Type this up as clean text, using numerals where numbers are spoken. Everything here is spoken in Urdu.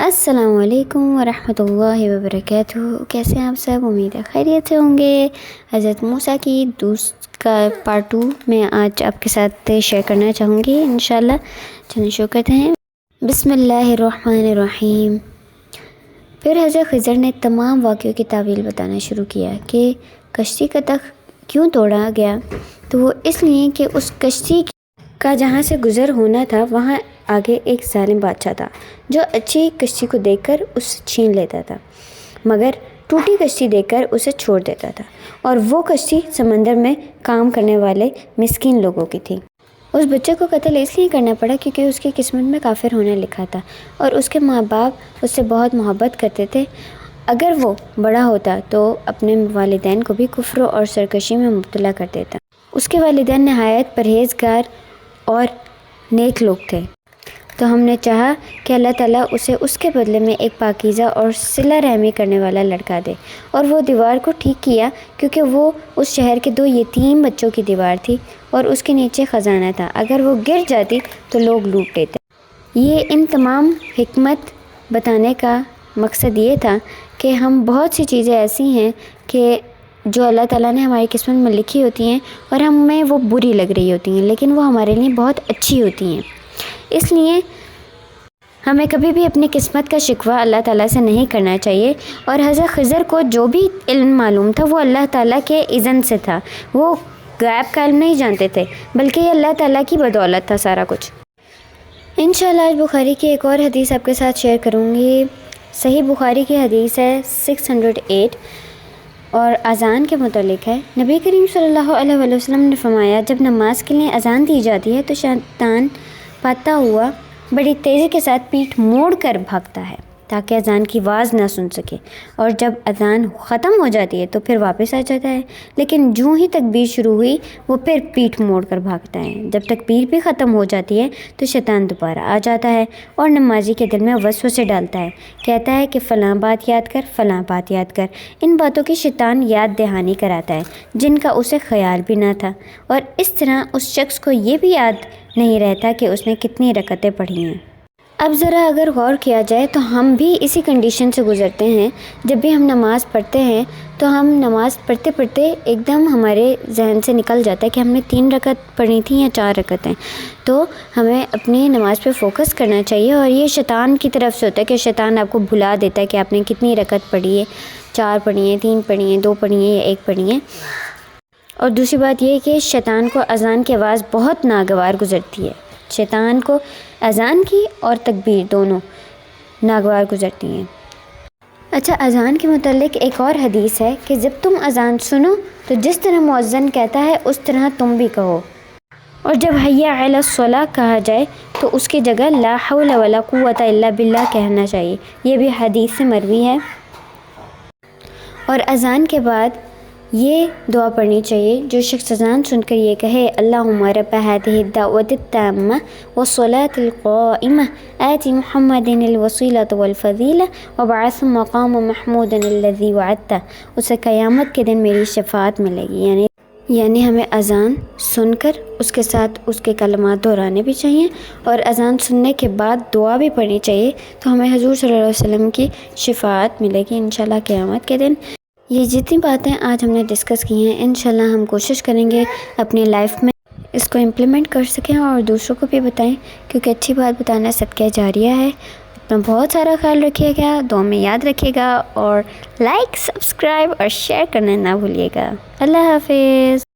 السلام علیکم ورحمۃ اللہ وبرکاتہ۔ کیسے ہیں آپ سب؟ امید ہے خیریت سے ہوں گے۔ حضرت موسیٰ کی کا پارٹ 2 میں آج آپ کے ساتھ شیئر کرنا چاہوں گی انشاءاللہ۔ چلیں شروع کرتے ہیں۔ بسم اللہ الرحمن الرحیم۔ پھر حضرت خضر نے تمام واقعوں کی تعویل بتانا شروع کیا کہ کشتی کا تخت کیوں توڑا گیا، تو وہ اس لیے کہ اس کشتی کا جہاں سے گزر ہونا تھا وہاں آگے ایک ظالم بادشاہ تھا جو اچھی کشتی کو دیکھ کر اسے چھین لیتا تھا، مگر ٹوٹی کشتی دیکھ کر اسے چھوڑ دیتا تھا، اور وہ کشتی سمندر میں کام کرنے والے مسکین لوگوں کی تھی۔ اس بچے کو قتل اس لیے کرنا پڑا کیونکہ اس کی قسمت میں کافر ہونا لکھا تھا، اور اس کے ماں باپ اس سے بہت محبت کرتے تھے۔ اگر وہ بڑا ہوتا تو اپنے والدین کو بھی کفر اور سرکشی میں مبتلا کر دیتا۔ اس کے والدین نہایت پرہیزگار اور نیک لوگ تھے، تو ہم نے چاہا کہ اللہ تعالیٰ اسے اس کے بدلے میں ایک پاکیزہ اور صلہ رحمی کرنے والا لڑکا دے، اور وہ دیوار کو ٹھیک کیا کیونکہ وہ اس شہر کے 2 یتیم بچوں کی دیوار تھی اور اس کے نیچے خزانہ تھا۔ اگر وہ گر جاتی تو لوگ لوٹ لیتے۔ یہ ان تمام حکمت بتانے کا مقصد یہ تھا کہ ہم بہت سی چیزیں ایسی ہیں کہ جو اللہ تعالیٰ نے ہماری قسمت میں لکھی ہوتی ہیں اور ہمیں وہ بری لگ رہی ہوتی ہیں، لیکن وہ ہمارے لیے بہت اچھی ہوتی ہیں۔ اس لیے ہمیں کبھی بھی اپنی قسمت کا شکوہ اللہ تعالیٰ سے نہیں کرنا چاہیے۔ اور حضرت خضر کو جو بھی علم معلوم تھا وہ اللہ تعالیٰ کے اذن سے تھا، وہ غیب کا علم نہیں جانتے تھے، بلکہ یہ اللہ تعالیٰ کی بدولت تھا سارا کچھ۔ انشاءاللہ آج بخاری کی ایک اور حدیث آپ کے ساتھ شیئر کروں گی۔ صحیح بخاری کی حدیث ہے 608 اور اذان کے متعلق ہے۔ نبی کریم صلی اللہ علیہ وسلم نے فرمایا، جب نماز کے لیے اذان دی جاتی ہے تو شیطان پاتا ہوا بڑی تیزی کے ساتھ پیٹھ موڑ کر بھاگتا ہے تاکہ اذان کی آواز نہ سن سکے، اور جب اذان ختم ہو جاتی ہے تو پھر واپس آ جاتا ہے، لیکن جو ہی تکبیر شروع ہوئی وہ پھر پیٹھ موڑ کر بھاگتا ہے۔ جب تکبیر بھی ختم ہو جاتی ہے تو شیطان دوبارہ آ جاتا ہے اور نمازی کے دل میں وسوسے ڈالتا ہے، کہتا ہے کہ فلاں بات یاد کر، فلاں بات یاد کر۔ ان باتوں کی شیطان یاد دہانی کراتا ہے جن کا اسے خیال بھی نہ تھا، اور اس طرح اس شخص کو یہ بھی یاد نہیں رہتا کہ اس نے کتنی رکعتیں پڑھی ہیں۔ اب ذرا اگر غور کیا جائے تو ہم بھی اسی کنڈیشن سے گزرتے ہیں۔ جب بھی ہم نماز پڑھتے ہیں تو ہم نماز پڑھتے پڑھتے ایک دم ہمارے ذہن سے نکل جاتا ہے کہ ہم نے 3 رکعت پڑھی تھیں یا 4 رکعتیں، تو ہمیں اپنی نماز پہ فوکس کرنا چاہیے۔ اور یہ شیطان کی طرف سے ہوتا ہے کہ شیطان آپ کو بھلا دیتا ہے کہ آپ نے کتنی رکعت پڑھی ہے، 4 پڑھی ہیں، 3 پڑھی ہیں، 2 پڑھی ہیں یا 1 پڑھی ہیں۔ اور دوسری بات یہ کہ شیطان کو اذان کی آواز بہت ناگوار گزرتی ہے، شیطان کو اذان کی اور تکبیر دونوں ناگوار گزرتی ہیں۔ اچھا، اذان کے متعلق ایک اور حدیث ہے کہ جب تم اذان سنو تو جس طرح مؤذن کہتا ہے اس طرح تم بھی کہو، اور جب حی علی الصلاۃ کہا جائے تو اس کی جگہ لا حول ولا قوۃ الا باللہ کہنا چاہیے۔ یہ بھی حدیث سے مروی ہے۔ اور اذان کے بعد یہ دعا پڑھنی چاہیے، جو شخص اذان سن کر یہ کہے، اللہم رب هذه الدعوۃ التامہ والصلاۃ القائمہ آت محمد الوسیلۃ والفضیلہ وابعثہ مقام محمود الذی وعدتہ، اسے قیامت کے دن میری شفاعت ملے گی۔ یعنی ہمیں اذان سن کر اس کے ساتھ اس کے کلمات دہرانے بھی چاہیے، اور اذان سننے کے بعد دعا بھی پڑھنی چاہیے، تو ہمیں حضور صلی اللہ علیہ وسلم کی شفاعت ملے گی انشاءاللہ قیامت کے دن۔ یہ جتنی باتیں آج ہم نے ڈسکس کی ہیں انشاءاللہ ہم کوشش کریں گے اپنی لائف میں اس کو امپلیمنٹ کر سکیں اور دوسروں کو بھی بتائیں، کیونکہ اچھی بات بتانا صدقہ جاریہ ہے۔ اپنا بہت سارا خیال رکھیے گا، دعا میں یاد رکھیے گا، اور لائک، سبسکرائب اور شیئر کرنا نہ بھولیے گا۔ اللہ حافظ۔